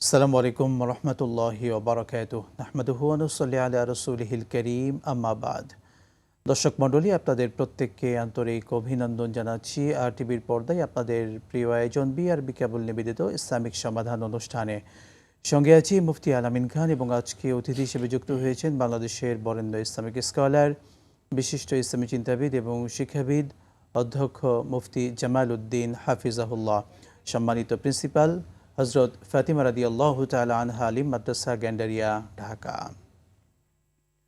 আসসালামু আলাইকুম রহমতুল্লাহি ওবরাকাতুহ নাহমাদুহু ওয়া নুসাল্লি আলা রাসূলিহিল কারীম আম্মা বাদ। দর্শক মণ্ডলী, আপনাদের প্রত্যেককে আন্তরিক অভিনন্দন জানাচ্ছি আর টিভির পর্দায় আপনাদের প্রিয় আয়োজন বিআরবি কেবল নিবেদিত ইসলামিক সমাধান অনুষ্ঠানে। সঙ্গে আছি মুফতি আল-আমিন খান এবং আজকে অতিথি হিসেবে যুক্ত হয়েছেন বাংলাদেশের বরেণ্য ইসলামিক স্কলার, বিশিষ্ট ইসলামী চিন্তাবিদ এবং শিক্ষাবিদ অধ্যক্ষ মুফতি জামাল উদ্দিন হাফিজাহুল্লাহ, সম্মানিত প্রিন্সিপাল হযরত ফাতিমা রাদিয়াল্লাহু তাআলা আনহা আলিম মাদ্রাসা গ্যান্ডারিয়া, ঢাকা।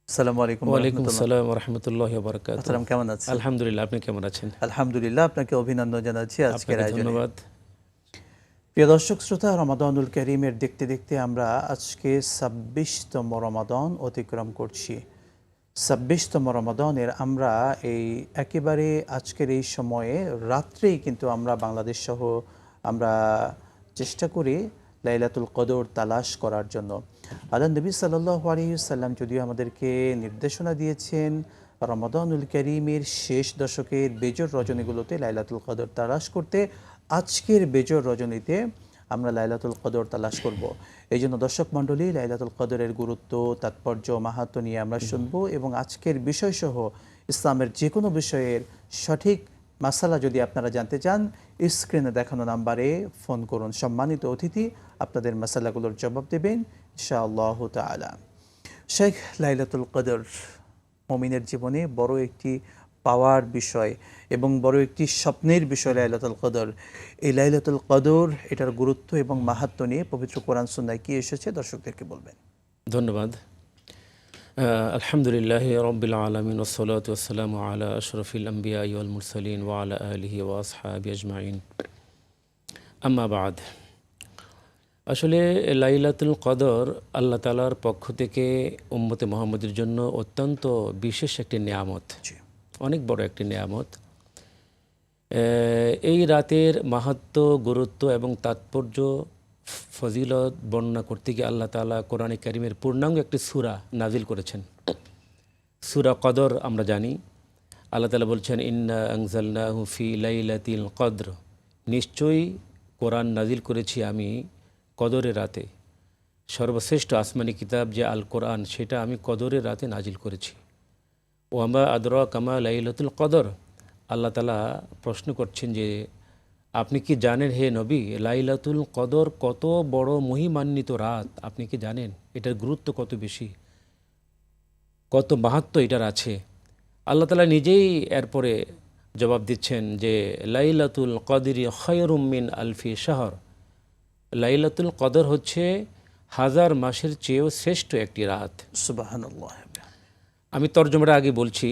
আসসালামু আলাইকুম। ওয়ালাইকুম আসসালাম ওয়া রাহমাতুল্লাহি ওয়া বারাকাতুহু। আসসালাম, কেমন আছেন? আলহামদুলিল্লাহ, আপনি কেমন আছেন? আলহামদুলিল্লাহ, আপনাকে অভিনন্দন জানাচ্ছি আজকের আয়োজনে। ধন্যবাদ। প্রিয় দর্শক শ্রোতা, রমাদানুল কারীমের দেখতে দেখতে আমরা আজকে ২৬তম রমাদান অতিক্রম করছি। ২৬তম রমাদানের আমরা এই একেবারে আজকের এই সময়ে রাত্রেই কিন্তু আমরা বাংলাদেশ সহ আমরা চেষ্টা করি লাইলাতুল কদর তালাশ করার জন্য। আল্লাহ নবী সাল্লাল্লাহু আলাইহি ওয়াসাল্লাম যদিও আমাদেরকে নির্দেশনা দিয়েছেন রমাদানুল কারীমের শেষ দশকের বেজর রজনীগুলোতে লাইলাতুল কদর তালাশ করতে, আজকের বেজর রজনীতে আমরা লাইলাতুল কদর তালাশ করব। এই জন্য দর্শক মণ্ডলী, লাইলাতুল কদরের গুরুত্ব, তাৎপর্য, মাহাত্ম্য নিয়ে আমরা শুনব এবং আজকের বিষয়সহ ইসলামের যে কোনো বিষয়ের সঠিক মাসালা যদি আপনারা জানতে চান, স্ক্রিনে দেখানো নাম্বারে ফোন করুন। সম্মানিত অতিথি আপনাদের মাসালাগুলোর জবাব দেবেন ইনশাআল্লাহু তাআলা। শেখ, লাইলাতুল কদর মুমিনের জীবনে বড় একটি পাওয়ার বিষয় এবং বড় একটি স্বপ্নের বিষয় লাইলাতুল কদর। এই লাইলাতুল কদর, এটার গুরুত্ব এবং মাহাত্ম্য নিয়ে পবিত্র কোরআন সুন্নাহয় কি এসেছে দর্শকদেরকে বলবেন। ধন্যবাদ। আলহামদুলিল্লাহি রাব্বিল আলামিন ওয়াসসালাতু ওয়াসসালামু আলা আশরাফিল আমবিয়া ওয়াল মুরসালিন ওয়া আলা আলিহি ওয়া আসহাবিহি আজমাইন, আম্মা বাদ। আসলে লাইলাতুল কদর আল্লাহ তাআলার পক্ষ থেকে উম্মতে মুহাম্মদের জন্য অত্যন্ত বিশেষ একটি নিয়ামত, অনেক বড় একটি নিয়ামত। এই রাতের মাহাত্ম্য, গুরুত্ব এবং তাৎপর্য, ফজিলত বর্ণনা করতে গিয়ে আল্লাহ তাআলা কোরআনে কারিমের পূর্ণাঙ্গ একটি সূরা নাজিল করেছেন। সূরা কদর আমরা জানি, আল্লাহ তাআলা বলছেন ইন্না আনজালনাহু ফি লাইলাতিল কদর, নিশ্চয়ই কোরআন নাজিল করেছি আমি কদরের রাতে। সর্বশ্রেষ্ঠ আসমানি কিতাব যে আল কোরআন, সেটা আমি কদরের রাতে নাজিল করেছি। ওয়ামা আদরাকা মা লাইলাতুল কদর, আল্লাহ তাআলা প্রশ্ন করছেন যে আপনি কি জানেন হে নবী, লাইলাতুল কদর কত বড় মহিমান্বিত রাত, আপনি কি জানেন এটার গুরুত্ব কত বেশি, কত মাহাত্ম্য এটার আছে। আল্লাহ তাআলা নিজেই এরপরে জবাব দিচ্ছেন যে লাইলাতুল কদরি খায়রুম মিন আলফি শাহর, লাইলাতুল কদর হচ্ছে হাজার মাসের চেয়েও শ্রেষ্ঠ একটি রাত। সুবহানাল্লাহ। আমি তর্জমাটা আগে বলছি।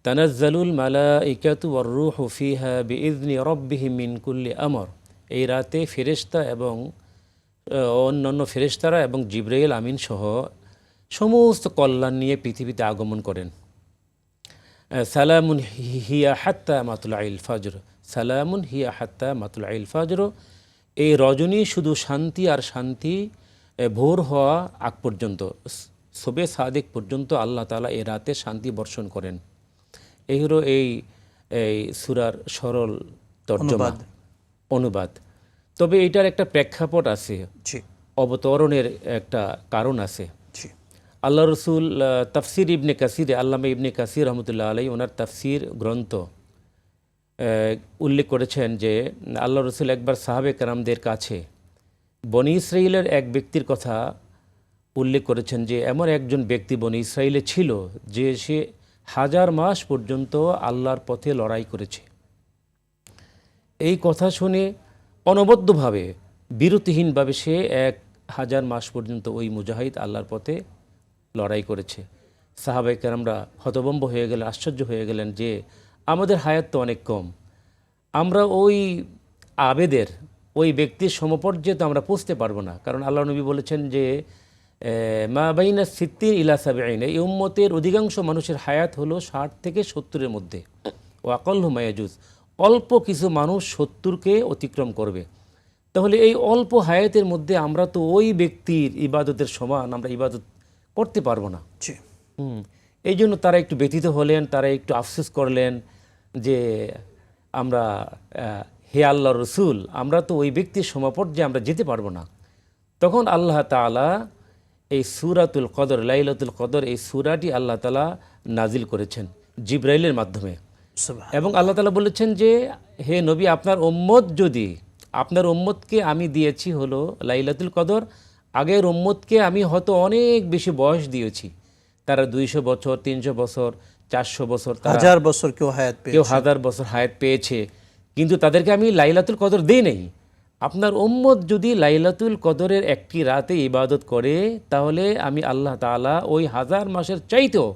তানাজ্জালুল মালাইকাতু ওয়ার রূহু ফিহা বিইذনি রাব্বিহিম মিন কুল্লি আমর, এই রাতে ফেরেশতা এবং অন্যান্য ফেরেশতারা এবং জিবরাইল আমিন সহ সমস্ত কল্যাণ নিয়ে পৃথিবীতে আগমন করেন। সালামুন হিয়া হাত্তা মাতলাইল ফজর, সালামুন হিয়া হাত্তা মাতলাইল ফজর, এই রজনী শুধু শান্তি আর শান্তি, ভোর হওয়া আগ পর্যন্ত, শবে সাদেক পর্যন্ত আল্লাহ তাআলা এই রাতে শান্তি বর্ষণ করেন। এই হলো এই সূরার সরল তর্জমা, অনুবাদ। তবে এটার একটা প্রেক্ষাপট আছে, অবতরণের একটা কারণ আছে। আল্লাহ রসুল তাফসির ইবনে কাসির, আল্লামা ইবনে কাসির রহমতুল্লাহ আলাইহি ওনার তাফসির গ্রন্থ উল্লেখ করেছেন যে আল্লাহ রসুল একবার সাহাবে কেরামদের কাছে বনি ইসরাইলের এক ব্যক্তির কথা উল্লেখ করেছেন যে এমন একজন ব্যক্তি বনি ইসরাইলে ছিল যে সে 1000 মাস পর্যন্ত আল্লাহর পথে লড়াই করেছে। এই কথা শুনে অনবদ্যভাবে, বিরতিহীনভাবে সে 1000 মাস পর্যন্ত ওই মুজাহিদ আল্লাহর পথে লড়াই করেছে। সাহাবায়ে কেরামরা হতভম্ব হয়ে গেলেন, আশ্চর্য হয়ে গেলেন যে আমাদের হায়াত তো অনেক কম, আমরা ওই আবেদের, ওই ব্যক্তির সমপর্যায়ে তো আমরা পৌঁছতে পারবো না। কারণ আল্লাহ নবী বলেছেন যে মা বাইনা সিত্তিন ইলা সাবঈন, এই উম্মতের অধিকাংশ মানুষের হায়াত হলো 60 থেকে 70-এর মধ্যে। ও আকাল্লু মা ইয়াজুজ, অল্প কিছু মানুষ 70-কে অতিক্রম করবে। তাহলে এই অল্প হায়াতের মধ্যে আমরা তো ওই ব্যক্তির ইবাদতের সমান আমরা ইবাদত করতে পারবো না। এই জন্য তারা একটু ব্যথিত হলেন, তারা একটু আফসোস করলেন যে আমরা হে আল্লাহর রসুল, আমরা তো ওই ব্যক্তির সমপর্যায়ে আমরা যেতে পারবো না। তখন আল্লাহ তাআলা এই সূরাতুল কদর, লাইলাতুল কদর, এই সূরাটি আল্লাহ তাআলা নাজিল করেছেন জিবরাইলের মাধ্যমে। সুবহান। এবং আল্লাহ তাআলা বলেছেন যে হে নবী, আপনার উম্মত যদি, আপনার উম্মতকে আমি দিয়েছি হলো লাইলাতুল কদর, আগের উম্মতকে আমি হয়তো অনেক বেশি বয়স দিয়েছি, তারা 200 বছর, 300 বছর, 400 বছর, তারা 1000 বছর কেউ হায়াত কেউ পেয়েছে। 1000 বছর হায়াত পেয়েছে, কিন্তু তাদেরকে আমি লাইলাতুল কদর দেই নাই। আপনার উম্মত যদি লাইলাতুল কদরের একটি রাতে ইবাদত করে, তাহলে আমি আল্লাহ তাআলা ওই 1000 মাসের চাইতেও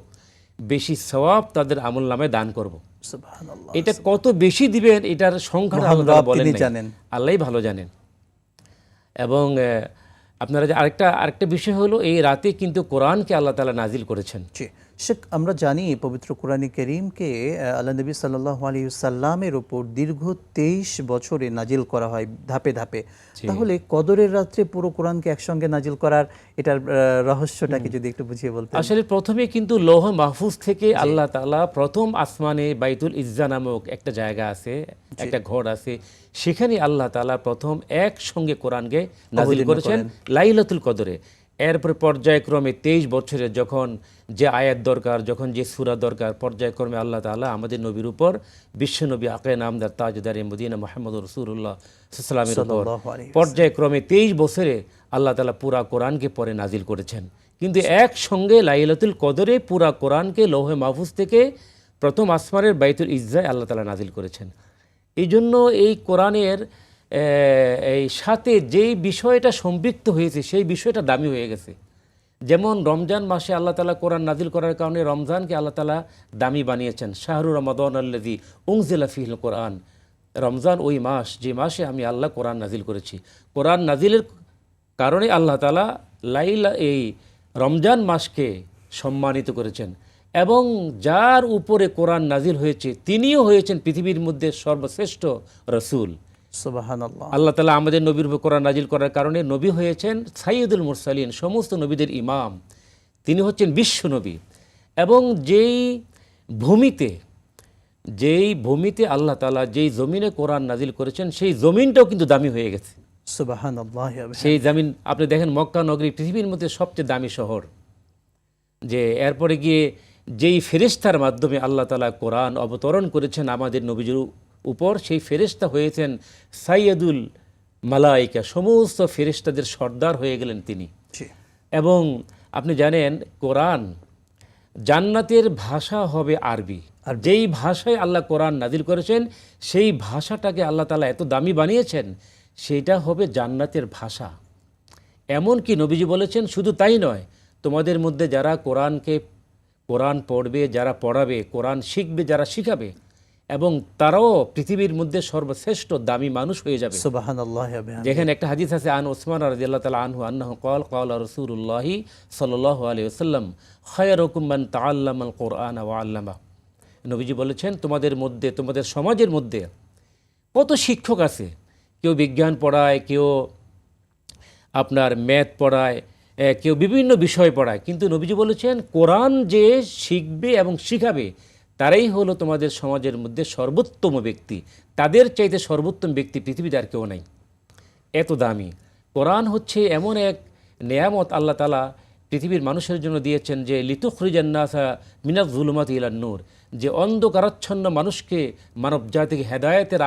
বেশি সওয়াব তাদের আমল নামে দান করব। সুবহানাল্লাহ। এটা কত বেশি দিবেন এটার সংখ্যাটা মহান আল্লাহ তাআলা রব বলেন তিনি নাই, জানেন। আল্লাহই ভালো জানেন। এবং আপনারা যে আরেকটা বিষয় হলো, এই রাতে কিন্তু কোরআনকে আল্লাহ তাআলা নাজিল করেছেন। জি শেখ, আমরা জানি পবিত্র কোরআনে কারীমকে আল্লাহ নবী সাল্লাল্লাহু আলাইহি ওয়াসাল্লামের উপর দীর্ঘ 23 বছরে নাজিল করা হয় ধাপে ধাপে। তাহলে কদরের রাত্রে পুরো কোরআনকে একসঙ্গে নাজিল করার এটার রহস্যটাকে যদি একটু বুঝিয়ে বলতেন। আসলে প্রথমে কিন্তু লৌহ মাহফুজ থেকে আল্লাহ তাআলা প্রথম আসমানে বাইতুল ইজ্জা নামক একটা জায়গা আছে, একটা ঘর আছে, সেখানে আল্লাহ তাআলা প্রথম একসঙ্গে কোরআনকে নাজিল করেছেন লাইলাতুল কদরে। এরপরে পর্যায়ক্রমে 23 বছরে যখন যে আয়াত দরকার, যখন যে সূরা দরকার, পর্যায়ক্রমে আল্লাহ তাআলা আমাদের নবীর উপর, বিশ্বনবী আকে নামদার তাজদারে মদিনা মুহাম্মদুর রাসূলুল্লাহ সাল্লাল্লাহু আলাইহি ওয়াসাল্লামের উপর সাল্লাল্লাহু আলাইহি পর্যায়ক্রমে 23 বছরে আল্লাহ তাআলা পুরা কোরআনকে পরে নাজিল করেছেন। কিন্তু একসঙ্গে লাইলাতুল কদরে পুরা কোরআনকে লৌহে মাহফুজ থেকে প্রথম আসমানের বাইতুল ইজ্জায় আল্লাহ তাআলা নাজিল করেছেন। এই জন্য এই কোরআনের এই সাথে যেই বিষয়টা সম্পৃক্ত হয়েছে সেই বিষয়টা দামি হয়ে গেছে। যেমন রমজান মাসে আল্লাহ তাআলা কোরআন নাজিল করার কারণে রমজানকে আল্লাহ তাআলা দামি বানিয়েছেন। শাহরু রমাদান আল্লাযী উনজিলা ফীহিল কোরআন, রমজান ওই মাস যে মাসে আমি আল্লাহ কোরআন নাজিল করেছি। কোরআন নাজিলের কারণে আল্লাহ তাআলা এই রমজান মাসকে সম্মানিত করেছেন। এবং যার উপরে কোরআন নাজিল হয়েছে তিনিও হয়েছেন পৃথিবীর মধ্যে সর্বশ্রেষ্ঠ রসুল। সুবহানাল্লাহ। আল্লাহ তাআলা আমাদের নবীর উপর কোরআন নাজিল করার কারণে নবী হয়েছেন সাইয়্যিদুল মুরসালিন, সমস্ত নবীদের ইমাম। তিনি হচ্ছেন বিশ্ব নবী। এবং যেই ভূমিতে আল্লাহ তাআলা যেই জমিনে কোরআন নাজিল করেছেন সেই জমিনটাও কিন্তু দামি হয়ে গেছে। সুবহানাল্লাহ। সেই জমিন আপনি দেখেন, মক্কা নগরী পৃথিবীর মধ্যে সবচেয়ে দামি শহর। যে এরপরে গিয়ে যেই ফেরেশতার মাধ্যমে আল্লাহ তাআলা কোরআন অবতরণ করেছেন আমাদের নবীজির উপর, সেই ফেরেশতা হয়েছেন সাইয়্যিদুল মালায়েকা, সমস্ত ফেরেশতাদের সর্দার হয়ে গেলেন তিনি। জি। এবং আপনি জানেন কোরআন জান্নাতের ভাষা হবে আরবি। আর যেই ভাষায় আল্লাহ কোরআন নাজিল করেছেন সেই ভাষাটাকে আল্লাহ তাআলা এত দামি বানিয়েছেন, সেইটা হবে জান্নাতের ভাষা। এমনকি নবীজি বলেছেন, শুধু তাই নয়, তোমাদের মধ্যে যারা কোরআন পড়বে, যারা পড়াবে, কোরআন শিখবে, যারা শিখাবে, এবং তারাও পৃথিবীর মধ্যে সর্বশ্রেষ্ঠ দামি মানুষ হয়ে যাবে। সুবহানাল্লাহ। যেখানে একটা হাদিস আছে, আন ওসমান রাদিয়াল্লাহু তাআলা আনহু আন্নাহু ক্বালা রাসূলুল্লাহি সাল্লাল্লাহু আলাইহি ওয়াসাল্লাম খায়রুকুম মান তাআল্লামাল কুরআনা ওয়া আল্লামা। নবীজি বলেছেন, তোমাদের মধ্যে, তোমাদের সমাজের মধ্যে কত শিক্ষক আছে, কেউ বিজ্ঞান পড়ায়, কেউ আপনার ম্যাথ পড়ায়, কেউ বিভিন্ন বিষয় পড়ায়, কিন্তু নবীজি বলেছেন কোরআন যে শিখবে এবং শিখাবে তারাই হলো তোমাদের সমাজের মধ্যে সর্বোত্তম ব্যক্তি। তাদের চাইতে সর্বোত্তম ব্যক্তি পৃথিবীতে আর কেউ নাই, এত দামি। কোরআন হচ্ছে এমন এক নেয়ামত আল্লাহ তাআলা পৃথিবীর মানুষের জন্য দিয়েছেন, যে লিতুখরিজান নাসা মিনাজ যুলুমাতি ইলান নূর, যে অন্ধকারাচ্ছন্ন মানুষকে মানব জাতিকে হেদায়েতের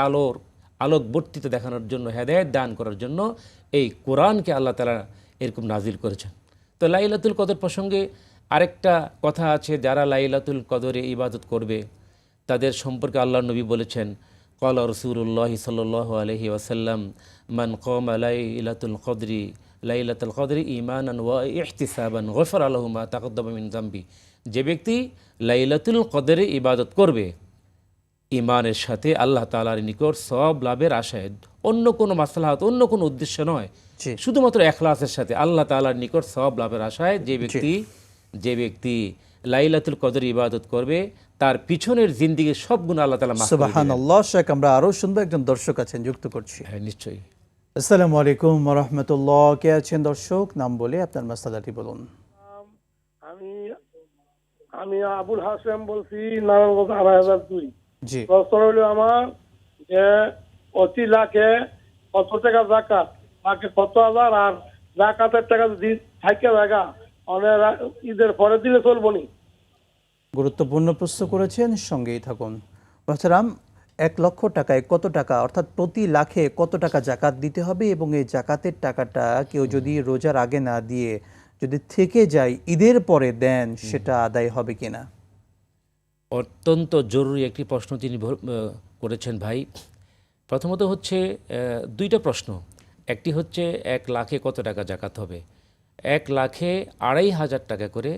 আলোকবর্তিত দেখানোর জন্য, হেদায়েত দান করার জন্য এই কোরআনকে আল্লাহ তাআলা এরকম নাজিল করেছেন। তো লাইলাতুল কদর প্রসঙ্গে আরেকটা কথা আছে, যারা লাইলাতুল কদরে ইবাদত করবে তাদের সম্পর্কে আল্লাহর নবী বলেছেন, ক্বালা রাসূলুল্লাহি সাল্লাল্লাহু আলাইহি ওয়াসাল্লাম মান ক্বামা লাইলাতুল কদরি ঈমানান ওয়া ইহতিসাবান গফারা লাহু মা তাকদ্দামা মিন যামবি। যে ব্যক্তি লাইলাতুল কদরে ইবাদত করবে ঈমানের সাথে, আল্লাহ তাআলার নিকট সওয়াব লাভের আশায়, অন্য কোনো মাসলাহাত, অন্য কোনো উদ্দেশ্য নয়, শুধুমাত্র ইখলাসের সাথে আল্লাহ তাআলার নিকট সওয়াব লাভের আশায় যে ব্যক্তি লাইলাতুল কদর ইবাদত করবে, তার পিছনের জিন্দেগীর সব গুনাহ আল্লাহ তাআলা মাফ করে দিবেন। সুবহানাল্লাহ। শেখ, আমরা আরো শুনবো, একজন দর্শক আছেন, যুক্ত করছি। হ্যাঁ, নিশ্চয়ই। আসসালামু আলাইকুম ওয়া রাহমাতুল্লাহ। কে আছেন দর্শক? নাম বলে আপনার মাসআলাটি বলুন। আমি আবুল হাসেম বলছি, নারায়ণগঞ্জ ২৮০২। জি। প্রশ্ন হইল আমার যে অতি লাখে কত টাকা যাকাত, লাখে কত হাজার, আর জাকাতের টাকা যদি থাকে জায়গা ঈদের পরে দিলে চলবো নি? গুরুত্বপূর্ণ প্রশ্ন করেছেন, সঙ্গেই থাকুন। মোহতারাম, 1,00,000 টাকায় কত টাকা, অর্থাৎ প্রতি লাখে কত টাকা জাকাত দিতে হবে, এবং এই জাকাতের টাকাটা কেউ যদি রোজার আগে না দিয়ে যদি থেকে যায় ঈদের পরে দেন, সেটা আদায় হবে কিনা? অত্যন্ত জরুরি একটি প্রশ্ন তিনি করেছেন ভাই। প্রথমত হচ্ছে দুইটা প্রশ্ন। একটি হচ্ছে 1 লাখে কত টাকা জাকাত হবে। 1 লাখে 2,500 টাকা করে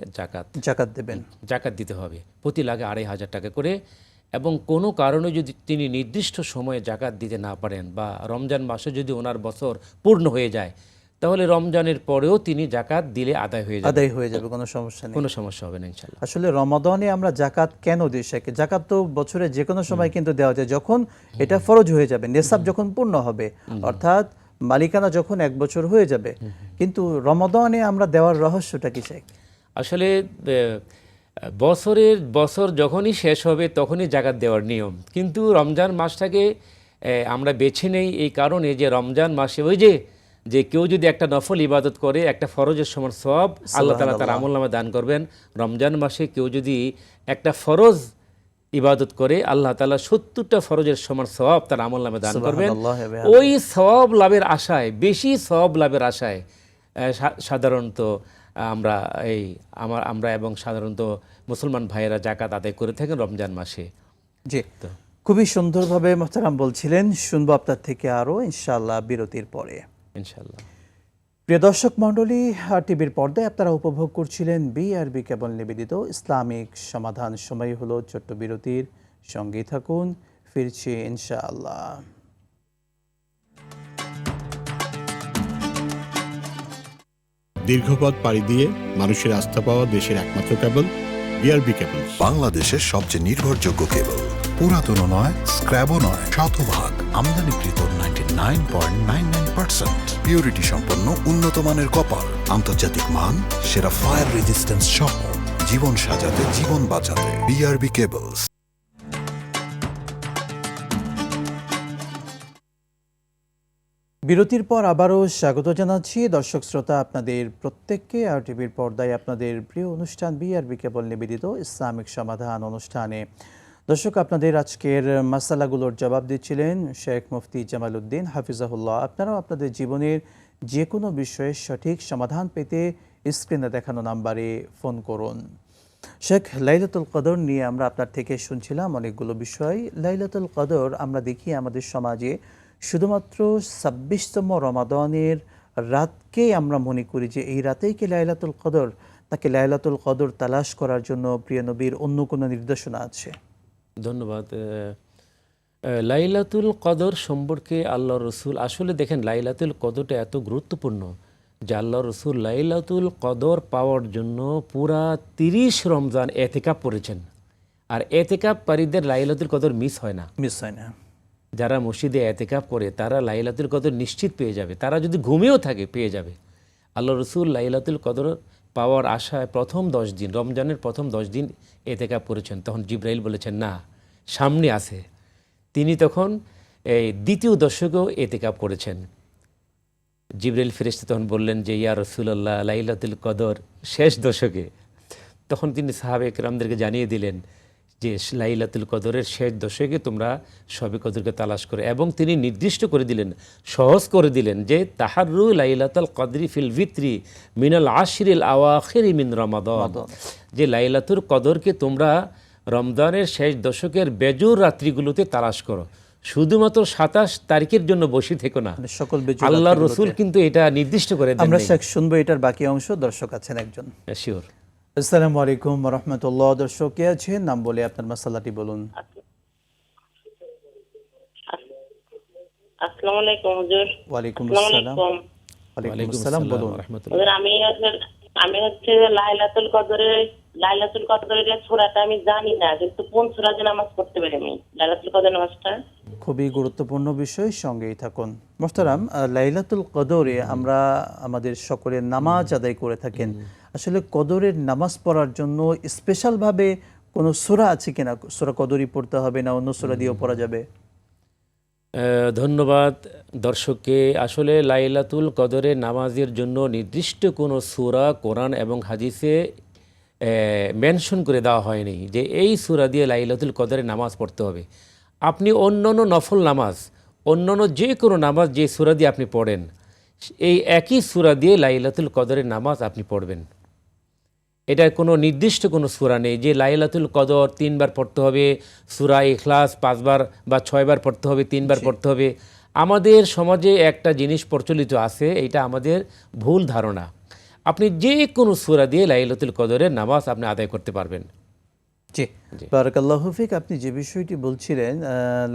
জাকাত দেবেন, জাকাত দিতে হবে, প্রতি লাখে 2,500 টাকা করে। এবং কোনো কারণে যদি তিনি নির্দিষ্ট সময়ে জাকাত দিতে না পারেন, বা রমজান মাসে যদি ওনার বছর পূর্ণ হয়ে যায়, তাহলে রমজানের পরেও তিনি জাকাত দিলে আদায় হয়ে যাবে, কোনো সমস্যা নেই, কোনো সমস্যা হবে না ইনশাল্লাহ। আসলে রমাদানে আমরা জাকাত কেন দিই? জাকাত তো বছরে যে কোনো সময় কিন্তু দেওয়া যায়, যখন এটা ফরজ হয়ে যাবে, নেশাব যখন পূর্ণ হবে, অর্থাৎ মালিকানা যখন 1 বছর হয়ে যাবে। কিন্তু রমাদানে আমরা দেওয়ার রহস্যটা কি শেখ? আসলে বছর যখনই শেষ হবে তখনই জাকাত দেওয়ার নিয়ম, কিন্তু রমজান মাসটাকে আমরা বেছে নেই এই কারণে যে রমজান মাসে ওই যে কেউ যদি একটা নফল ইবাদত করে, একটা ফরজের সমান সওয়াব আল্লাহ তাআলা তার আমলনামে দান করবেন। রমজান মাসে কেউ যদি একটা ফরজ ইবাদত করে, আল্লাহ তাআলা 70টা ফরজের সমান সওয়াব তার আমলনামে দান করবেন। ওই সওয়াব লাভের আশায়, বেশি সওয়াব লাভের আশায় সাধারণত আমরা এবং সাধারণত মুসলমান ভাইয়েরা জাকাত আদায় করে থাকেন রমজান মাসে। জি, খুবই সুন্দরভাবে মোহতারাম বলছিলেন। শুনবো আপনার থেকে আরো ইনশাআল্লাহ বিরতির পরে। ইনশাআল্লাহ। প্রিয় দর্শক মণ্ডলী, টিভির পর্দায় আপনারা উপভোগ করছিলেন বিআরবি কেবল নিবেদিত ইসলামিক সমাধান। সময় হলো ছোট্ট বিরতির, সঙ্গেই থাকুন, ফিরছি ইনশাআল্লাহ। দীর্ঘপথ পাড়ি দিয়ে মানুষের আস্থা পাওয়া দেশের একমাত্র কেবল বিআরবি কেবল, বাংলাদেশের সবচেয়ে নির্ভরযোগ্য কেবল। পুরাতন নয়, স্ক্র্যাবও নয়, শতভাগ আমদানিকৃত 99.99% পিউরিটি সম্পন্ন উন্নত মানের কপার, আন্তর্জাতিক মান, সেরা ফায়ার রেজিস্ট্যান্স সহ জীবন সাজাতে, জীবন বাঁচাতে বিআরবি কেবলস। বিরতির পর আবারও স্বাগত জানাচ্ছি দর্শক শ্রোতা আপনাদের প্রত্যেককে আর টিভির পর্দায় আপনাদের প্রিয় অনুষ্ঠান বিআরবি কেবল নিবেদিত ইসলামিক সমাধান অনুষ্ঠানে। দর্শক, আপনাদের আজকের মাসালাগুলোর জবাব দিচ্ছিলেন শেখ মুফতি জামাল উদ্দিন হাফিজাহুল্লাহ। আপনারাও আপনাদের জীবনের যে কোনো বিষয়ে সঠিক সমাধান পেতে স্ক্রিনে দেখানো নাম্বারে ফোন করুন। শেখ, লাইলাতুল কদর নিয়ে আমরা আপনার থেকে শুনছিলাম অনেকগুলো বিষয়। লাইলাতুল কদর আমরা দেখি আমাদের সমাজে শুধুমাত্র 26তম রমাদানের রাতকেই আমরা মনে করি যে এই রাতেই কি লাইলাতুল কদর, তাকে লাইলাতুল কদর তালাশ করার জন্য প্রিয় নবীর অন্য কোনো নির্দেশনা আছে? ধন্যবাদ। লাইলাতুল কদর সম্পর্কে আল্লাহ রসুল, আসলে দেখেন লাইলাতুল কদরটা এত গুরুত্বপূর্ণ যে আল্লাহ রসুল লাইলাতুল কদর পাওয়ার জন্য পুরা 30 রমজান এতেকাপ করেছেন। আর এতেকাপকারীদের লাইলাতুল কদর মিস হয় না। যারা মসজিদে এতেকাপ করে তারা লাইলাতুল কদর নিশ্চিত পেয়ে যাবে, তারা যদি ঘুমিয়েও থাকে পেয়ে যাবে। আল্লাহ রসুল লাইলাতুল কদর পাওয়ার আশায় প্রথম 10 দিন, রমজানের প্রথম 10 দিন এতেকাপ করেছেন। তখন জিব্রাইল বলেছেন না, সামনে আছে। তিনি তখন এই দ্বিতীয় দশকেও এতেকাপ করেছেন। জিব্রাইল ফেরেশতা তখন বললেন যে ইয়া রাসূলুল্লাহ, লাইলাতুল কদর শেষ দশকে। তখন তিনি সাহাবে কেরামদেরকে জানিয়ে দিলেন যে লাইলাতুল কদরের শেষ দশকে তোমরা শবে কদরকে তালাশ করে, এবং তিনি নির্দিষ্ট করে দিলেন, সহজ করে দিলেন যে তাহাররু লাইলাতুল কদরি ফিল ভিত্রি মিনাল আশরিল আওয়াখির মিন রমাদান, যে লাইলাতুল কদরকে তোমরা রমজানের শেষ দশকের বেজুর রাত্রিগুলোতে তালাশ করো, শুধুমাত্র 27 তারিখের জন্য বসে থেকো না। সকল আল্লাহর রাসূল কিন্তু এটা নির্দিষ্ট করে দেন। আমরা শেখ শুনবো এটার বাকি অংশ। দর্শক আছেন একজন। শিওর। আসসালামু আলাইকুম ওয়া রাহমাতুল্লাহ। দর্শক কে আছেন, নাম বলে আপনার মাসালাটি বলুন। আসসালামু আলাইকুম হুজুর। ওয়া আলাইকুম আসসালাম। ওয়া আলাইকুম আসসালাম, বলুন। হুজুর, আমি হচ্ছে লাইলাতুল কদরের সূরাটা আমি জানি না, কিন্তু কোন সূরা দিয়ে নামাজ পড়তে পারি আমি লাইলাতুল কদর নামাজটা? খুবই গুরুত্বপূর্ণ বিষয়, সঙ্গেই থাকুন। মোহতারাম, লাইলাতুল কদরে আমরা আমাদের সকলের নামাজ আদায় করে থাকেন। আসলে কদরের নামাজ পড়ার জন্য স্পেশালভাবে কোনো সূরা আছে কিনা? সূরা কদরই পড়তে হবে না অন্য সূরা দিয়েও পড়া যাবে? ধন্যবাদ দর্শককে। আসলে লাইলাতুল কদরের নামাজের জন্য নির্দিষ্ট কোনো সূরা কোরআন এবং হাদিসে মেনশন করে দেওয়া হয়নি যে এই সূরা দিয়ে লাইলাতুল কদরের নামাজ পড়তে হবে। আপনি অন্যান্য নফল নামাজ, অন্যান্য যে কোনো নামাজ যে সূরা দিয়ে আপনি পড়েন, এই একই সূরা দিয়ে লাইলাতুল কদরের নামাজ আপনি পড়বেন। এটার কোনো নির্দিষ্ট কোনো সূরা নেই যে লাইলাতুল কদর 3 বার পড়তে হবে, সূরা ইখলাস 5 বার বা 6 বার পড়তে হবে, 3 বার পড়তে হবে। আমাদের সমাজে একটা জিনিস প্রচলিত আছে, এটা আমাদের ভুল ধারণা। আপনি যে কোনো সূরা দিয়ে লাইলাতুল কদরের নামাজ আপনি আদায় করতে পারবেন। জি, বারাকাল্লাহু ফিক। আপনি যে বিষয়টি বলছিলেন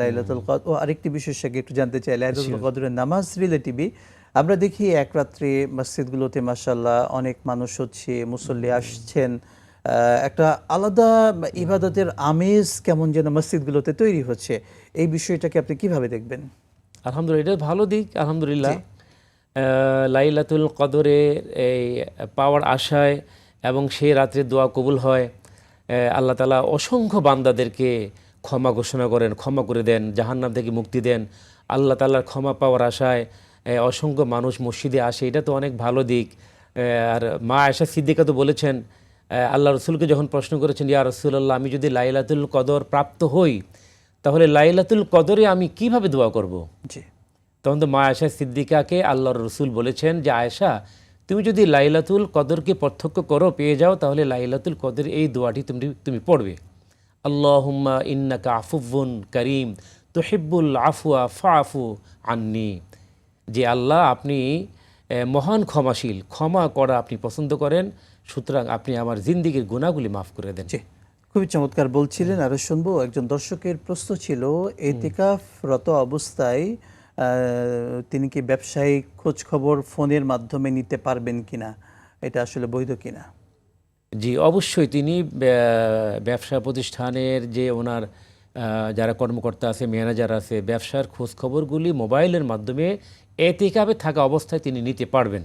লাইলাতুল কদর, ও আরেকটি বিষয় সেটা একটু জানতে চাই, লাইলাতুল কদরের নামাজ রিলেটিভই আমরা দেখি এক রাত্রে মসজিদগুলোতে মাশাআল্লাহ অনেক মানুষ হচ্ছে, মুসল্লি আসছেন, একটা আলাদা ইবাদতের আমেজ কেমন যেন মসজিদগুলোতে তৈরি হচ্ছে। এই বিষয়টাকে আপনি কিভাবে দেখবেন? আলহামদুলিল্লাহ, এটা ভালো দিক। আলহামদুলিল্লাহ, লাইলাতুল কদরে এই পাওয়ার আশায় এবং সেই রাত্রে দোয়া কবুল হয়। আল্লাহ তাআলা অসংখ্য বান্দাদেরকে ক্ষমা ঘোষণা করেন, ক্ষমা করে দেন, জাহান্নাম থেকে মুক্তি দেন। আল্লাহ তাআলার ক্ষমা পাওয়ার আশায় অসংখ্য মানুষ মসজিদে আসে, এটা তো অনেক ভালো দিক। আর মা আয়েশা সিদ্দিকা তো বলেছেন, আল্লাহ রসুলকে যখন প্রশ্ন করেছেন, ইয়া রাসূলুল্লাহ, আমি যদি লাইলাতুল কদর প্রাপ্ত হই তাহলে লাইলাতুল কদরে আমি কিভাবে দোয়া করব? জি, তখন তো মা আয়েশা সিদ্দিকাকে আল্লাহর রসুল বলেছেন যে, আয়েশা, তুমি যদি লাইলাতুল কদরকে প্রত্যক্ষ করো, পেয়ে যাও, তাহলে লাইলাতুল কদর এই দোয়াটি তুমি পড়বে, আল্লাহুম্মা ইন্নাকা আফুউন কারীম তুহিব্বুল আফওয়া ফাআফু আন্নি। যে আল্লাহ, আপনি মহান ক্ষমাশীল, ক্ষমা করা আপনি পছন্দ করেন, সুতরাং আপনি আমার জিন্দিগির গুনাহগুলি মাফ করে দেন। জি, খুবই চমৎকার বলছিলেন। আরো শুনবো, একজন দর্শকের প্রশ্ন ছিল ইতিকাফরত অবস্থায় তিনি কি ব্যবসায়িক খোঁজ খবর ফোনের মাধ্যমে নিতে পারবেন কিনা, এটা আসলে বৈধ কিনা? জি, অবশ্যই তিনি ব্যবসা প্রতিষ্ঠানের যে ওনার যারা কর্মকর্তা আছে, ম্যানেজার আছে, ব্যবসার খোঁজ খবরগুলি মোবাইলের মাধ্যমে এতিকাফে থাকা অবস্থায় তিনি নিতে পারবেন,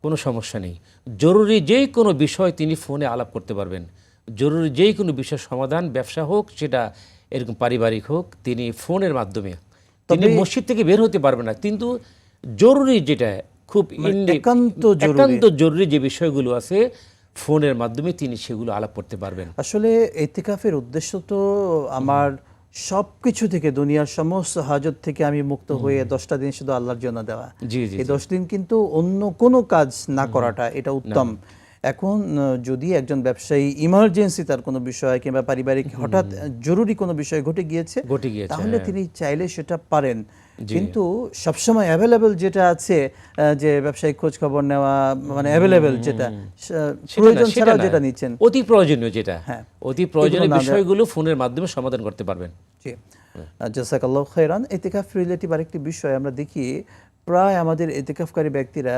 কোনো সমস্যা নেই। জরুরি যেই কোনো বিষয় তিনি ফোনে আলাপ করতে পারবেন। জরুরি যেই কোনো বিষয় সমাধান, ব্যবসা হোক, সেটা এরকম পারিবারিক হোক, তিনি ফোনের মাধ্যমে, তিনি মসজিদ থেকে বের হতে পারবেন না, কিন্তু জরুরি যেটা খুব একান্ত জরুরি যে বিষয়গুলো আছে, ফোনের মাধ্যমে তিনি সেগুলো আলাপ করতে পারবেন। আসলে ইতিকাফের উদ্দেশ্য তো আমার সব কিছু থেকে, দুনিয়ার সমস্ত হাজত থেকে আমি মুক্ত হয়ে 10টা দিন শুধু আল্লাহর জন্য দেওয়া। জি জি, এই 10 দিন কিন্তু অন্য কোনো কাজ না করাটা এটা উত্তম। এখন যদি একজন ব্যবসায়ী ইমার্জেন্সি তার কোনো বিষয় কিংবা পারিবারিক হঠাৎ জরুরি কোনো বিষয় ঘটে গিয়েছে, তাহলে তিনি চাইলে সেটা পারেন। কিন্তু সবসময় অ্যাভেলেবেল যেটা আছে, যে ব্যবসায়িক খোঁজ খবর নেওয়া, মানে অ্যাভেলেবেল যেটা প্রয়োজন ছাড়াও যেটা নিচ্ছেন, অতি প্রয়োজনীয় যেটা, হ্যাঁ, অতি প্রয়োজনীয় বিষয়গুলো ফোনের মাধ্যমে সমাধান করতে পারবেন। জি, জাযাকাল্লাহু খাইরান। ইতিকাফ রিলেটিভ আরেকটি বিষয় আমরা দেখি, প্রায় আমাদের ইতিকাফকারী ব্যক্তিরা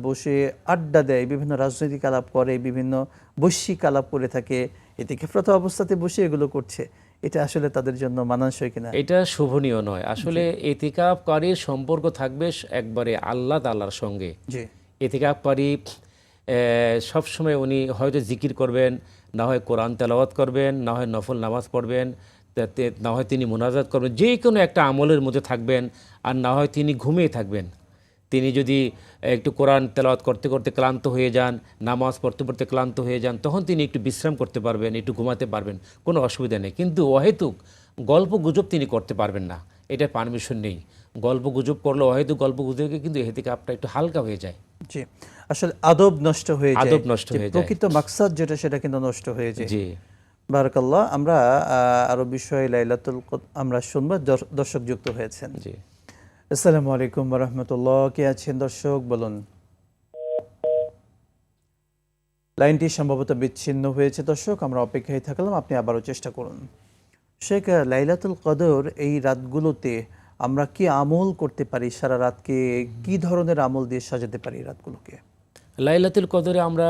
বসে আড্ডা দেয়, বিভিন্ন রাজনৈতিক আলাপ করে, বিভিন্ন বৈশ্বিক আলাপ করে থাকে, ইতিকাফরত অবস্থাতে বসে এগুলো করছে। এটা আসলে তাদের জন্য মানানসই কিনা? এটা শোভনীয় নয়। আসলে ইতিকাফকারীর সম্পর্ক থাকবে একবারে আল্লাহ তাআলার সঙ্গে। জি, ইতিকাফকারী সবসময় উনি হয়তো জিকির করবেন, না হয় কোরআন তেলাওয়াত করবেন, না হয় নফল নামাজ পড়বেন, না হয় তিনি মুনাজাত করবেন, যে কোনো একটা আমলের মধ্যে থাকবেন, আর না হয় তিনি ঘুমিয়ে থাকবেন। তিনি যদি একটু কোরআন তেলাওয়াত করতে করতে ক্লান্ত হয়ে যান, নামাজ পড়তে পড়তে ক্লান্ত হয়ে যান, তখন তিনি একটু বিশ্রাম করতে পারবেন, একটু ঘুমাতে পারবেন, কোনো অসুবিধা নেই। কিন্তু অহেতুক গল্প গুজব তিনি করতে পারবেন না, এটার পারমিশন নেই। গল্প গুজব করলে, অহেতুক গল্প গুজবে কিন্তু ইতিকাফটা একটু হালকা হয়ে যায়। জি, আসলে আদব নষ্ট হয়ে যায়, আদব নষ্ট হয়ে যায়, প্রকৃত মাকসাদ যেটা সেটা কিন্তু নষ্ট হয়ে যায়। জি, বারাকাল্লাহ। আমরা আরো বিষয়ে লাইলাতুল কদর আমরা শুনবো, দর্শক যুক্ত হয়েছেন। জি, আসসালামু আলাইকুম ওয়া রাহমাতুল্লাহ। কে আছেন দর্শক, বলুন। লাইনটি সম্ভবত বিচ্ছিন্ন হয়েছে দর্শক, আমরা অপেক্ষায় থাকলাম, আপনি আবারও চেষ্টা করুন। শেখ, লাইলাতুল কদর এই রাতগুলোতে আমরা কি আমল করতে পারি? সারা রাতকে কি ধরনের আমল দিয়ে সাজাতে পারি রাতগুলোকে? লাইলাতুল কদরে আমরা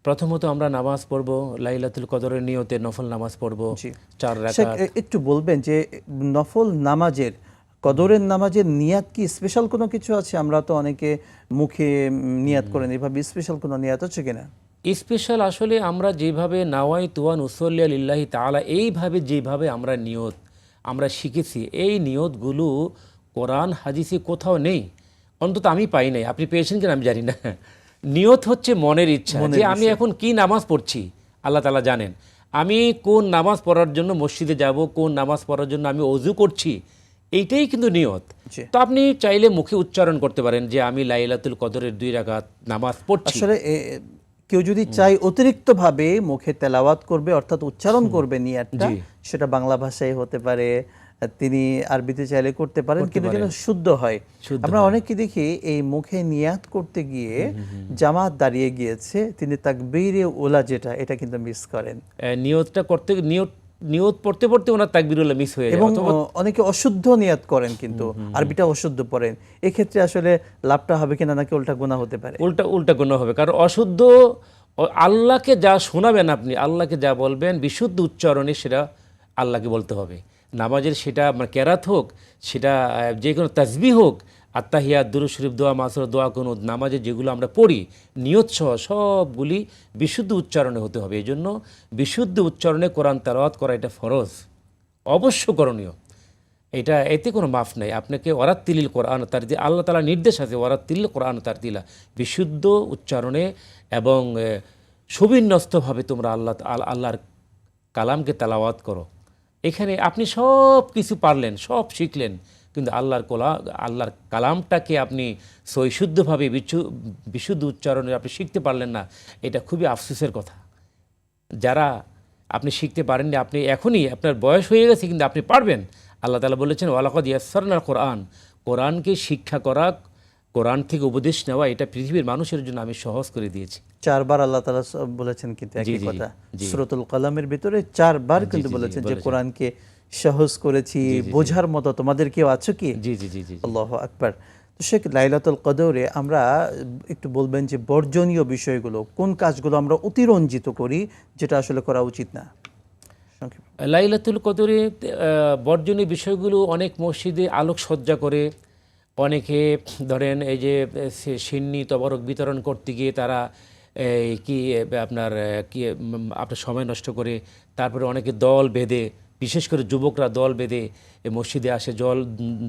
প্রথমত আমরা নামাজ পড়ব, লাইলাতুল কদরের নিয়তে নফল নামাজ পড়ব 4 রাকাত। একটু বলবেন যে নফল নামাজের, কদরের নামাজের নিয়াত কি স্পেশাল কোনো কিছু আছে? আমরা তো অনেকে মুখে নিয়াত করেন, এভাবে স্পেশাল কোনো নিয়াত আছে কিনা? স্পেশাল আসলে আমরা যেভাবে নাওয়াইতু আন উসাল্লি লিল্লাহি তাআলা, এইভাবে যেভাবে আমরা নিয়ত আমরা শিখেছি, এই নিয়তগুলো কোরআন হাদিসে কোথাও নেই, অন্তত আমি পাই নাই, আপনি পেয়েছেন কিনা আমি জানি না। নিয়ত হচ্ছে মনের ইচ্ছা, যে আমি এখন কি নামাজ পড়ছি আল্লাহ তাআলা জানেন। আমি কোন নামাজ পড়ার জন্য মসজিদে যাব, কোন নামাজ পড়ার জন্য আমি অজু করছি, এইটাই কিন্তু নিয়ত। জি। তো আপনি চাইলে মুখে উচ্চারণ করতে পারেন যে আমি লাইলাতুল কদরের 2 রাকাত নামাজ পড়ছি। আসলে কেউ যদি চাই অতিরিক্তভাবে মুখে তেলাওয়াত করবে, অর্থাৎ উচ্চারণ করবে নিয়াতটা, জি। সেটা বাংলা ভাষায় হতে পারে, তিনি আরবিতে চাইলে করতে পারেন, কিন্তু যেন শুদ্ধ হয়। আমরা অনেককে দেখি এই মুখে নিয়াত করতে গিয়ে জামাত দাঁড়িয়ে গিয়েছে, তিনি তাকবীরে উলা যেটা, এটা কিন্তু মিস করেন নিয়তটা করতে নিয়ত পড়তে পড়তে ওনার তাকবীরুল্লাহ মিস হয়ে যায়। এবং অনেকে অশুদ্ধ নিয়াত করেন, কিন্তু আরবিটা অশুদ্ধ পড়েন। এক্ষেত্রে আসলে লাভটা হবে কিনা, নাকি উল্টা গুনাহ হতে পারে? উল্টা কোনো হবে, কারণ অশুদ্ধ, আল্লাহকে যা শোনাবেন আপনি, আল্লাহকে যা বলবেন বিশুদ্ধ উচ্চারণে সেটা আল্লাহকে বলতে হবে। নামাজের সেটা কেরাত হোক, সেটা যে কোনো তাসবিহ হোক, আত্তাহিয়াত, দুরূদ শরীফ, দোয়া মাসুরা, দোয়া কুনুত, নামাজে যেগুলো আমরা পড়ি নিয়ত সহ সবগুলি বিশুদ্ধ উচ্চারণে হতে হবে। এই জন্য বিশুদ্ধ উচ্চারণে কোরআন তেলাওয়াত করা এটা ফরজ, অবশ্য করণীয়। এটা এতে কোনো মাফ নাই। আপনাকে ওয়ারাত্তিলিল কোরআন তারতিলা, আল্লাহ তাআলার নির্দেশ আছে ওয়ারাত্তিলিল কোরআন তারতিলা, বিশুদ্ধ উচ্চারণে এবং সুবিন্যস্তভাবে তোমরা আল্লাহর কালামকে তেলাওয়াত করো। এখানে আপনি সব কিছু পারলেন, সব শিখলেন, কিন্তু আল্লাহর কালামটাকে আপনি সৈশুদ্ধভাবে বিশুদ্ধ উচ্চারণে আপনি শিখতে পারলেন না, এটা খুবই আফসোসের কথা। যারা আপনি শিখতে পারেননি, আপনি এখনই আপনার বয়স হয়ে গেছে কিন্তু আপনি পারবেন। আল্লাহ তাআলা বলেছেন ওয়ালাকাদ ইয়াসসারনাল কোরআন, কোরআনকে শিক্ষা করা, কোরআন থেকে উপদেশ নেওয়া, এটা পৃথিবীর মানুষের জন্য আমি সহজ করে দিয়েছি। 4 বার আল্লাহ তাআলা বলেছেন কিন্তু একই কথা। সূরাতুল কালামের ভিতরে 4 বার কিন্তু বলেছেন যে কোরআনকে সহজ করেছি, বোঝার মতো তোমাদের কেউ আছে কি? জি জি জি জি, আল্লাহু আকবার। তো শেখ, লাইলাতুল কদরে আমরা একটু বলবেন যে বর্জনীয় বিষয়গুলো, কোন কাজগুলো আমরা অতিরঞ্জিত করি, যেটা আসলে করা উচিত না? সংক্ষেপে। লাইলাতুল কদরে বর্জনীয় বিষয়গুলো, অনেক মসজিদে আলোকসজ্জা করে, অনেকে ধরেন এই যে সিন্নি তবরক বিতরণ করতে গিয়ে তারা আপনার সময় নষ্ট করে, তারপরে অনেকে দল বেঁধে, বিশেষ করে যুবকরা দল বেঁধে মসজিদে আসে,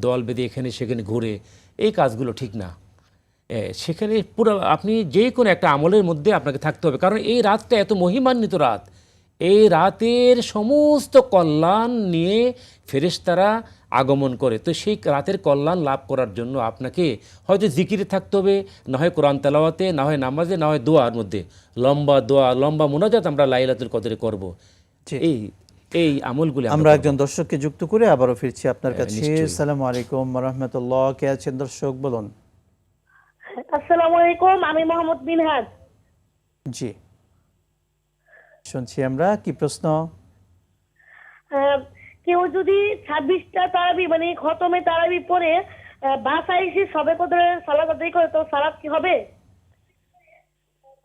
দল বেঁধে এখানে সেখানে ঘুরে, এই কাজগুলো ঠিক না। সেখানে পুরো আপনি যে কোনো একটা আমলের মধ্যে আপনাকে থাকতে হবে, কারণ এই রাতটা এত মহিমান্বিত রাত। এই রাতের সমস্ত কল্যাণ নিয়ে ফেরেশতারা আগমন করে। তো সেই রাতের কল্যাণ লাভ করার জন্য আপনাকে হয়তো জিকিরে থাকতে হবে, না হয় কোরআন তেলাওয়াতে, না হয় নামাজে, না হয় দোয়ার মধ্যে। লম্বা দোয়া, লম্বা মুনাজাত আমরা লাইলাতুল কদরে করব। এই আমলগুলি আমরা একজন দর্শককে যুক্ত করে আবারও ফিরছি আপনার কাছে। আসসালামু আলাইকুম ওয়া রাহমাতুল্লাহ। কে আছেন দর্শক, বলুন। আসসালামু আলাইকুম, আমি মোহাম্মদ বিনহাজ। জি, শুনছি আমরা। কি প্রশ্ন? কেউ যদি 26টা তারাবি মানে খতমে তারাবি পড়ে বাসায় এসে সবে কদরের সালাত আদায় করে, তো সালাত কি হবে?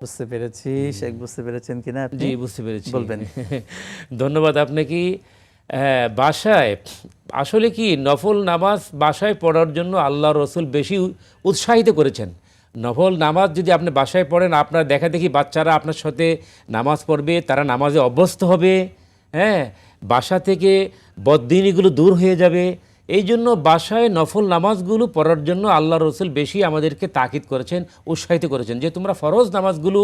বুঝতে পেরেছি। শেখ, বুঝতে পেরেছেন কিনা আপনি? জি, বুঝতে পেরেছি, বলবেন। ধন্যবাদ আপনাকে। বাসায় আসলে কি নফল নামাজ বাসায় পড়ার জন্য আল্লাহ রসুল বেশি উৎসাহিত করেছেন। নফল নামাজ যদি আপনি বাসায় পড়েন, আপনার দেখা দেখি বাচ্চারা আপনার সাথে নামাজ পড়বে, তারা নামাজে অভ্যস্ত হবে, হ্যাঁ, বাসা থেকে বদদিনীগুলো দূর হয়ে যাবে। এই জন্য বাসায় নফল নামাজগুলো পড়ার জন্য আল্লাহ রসুল বেশি আমাদেরকে তাকিদ করেছেন, উৎসাহিত করেছেন যে তোমরা ফরজ নামাজগুলো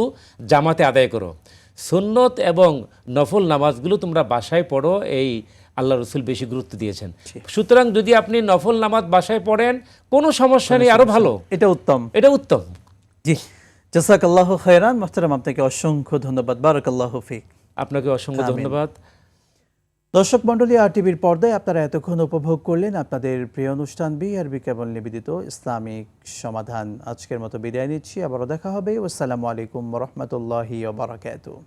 জামাতে আদায় করো, সুন্নত এবং নফল নামাজগুলো তোমরা বাসায় পড়ো, এই আল্লাহ রসুল বেশি গুরুত্ব দিয়েছেন। সুতরাং যদি আপনি নফল নামাজ বাসায় পড়েন কোনো সমস্যা নেই, আরো ভালো, এটা উত্তম, এটা উত্তম। জি, জাযাকাল্লাহু খায়রান। মুহতারাম, আপনাকে অসংখ্য ধন্যবাদ। বারাকাল্লাহু ফিক। আপনাকে অসংখ্য ধন্যবাদ। দর্শক মণ্ডলী, আরটিভির পর্দায় আপনারা এতক্ষণ উপভোগ করলেন আপনাদের প্রিয় অনুষ্ঠান বিআরবি কেবল নিবেদিত ইসলামিক সমাধান। আজকের মতো বিদায় নিচ্ছি, আবারও দেখা হবে। আসসালামু আলাইকুম ওয়া রাহমাতুল্লাহি ওয়া বারাকাতুহু।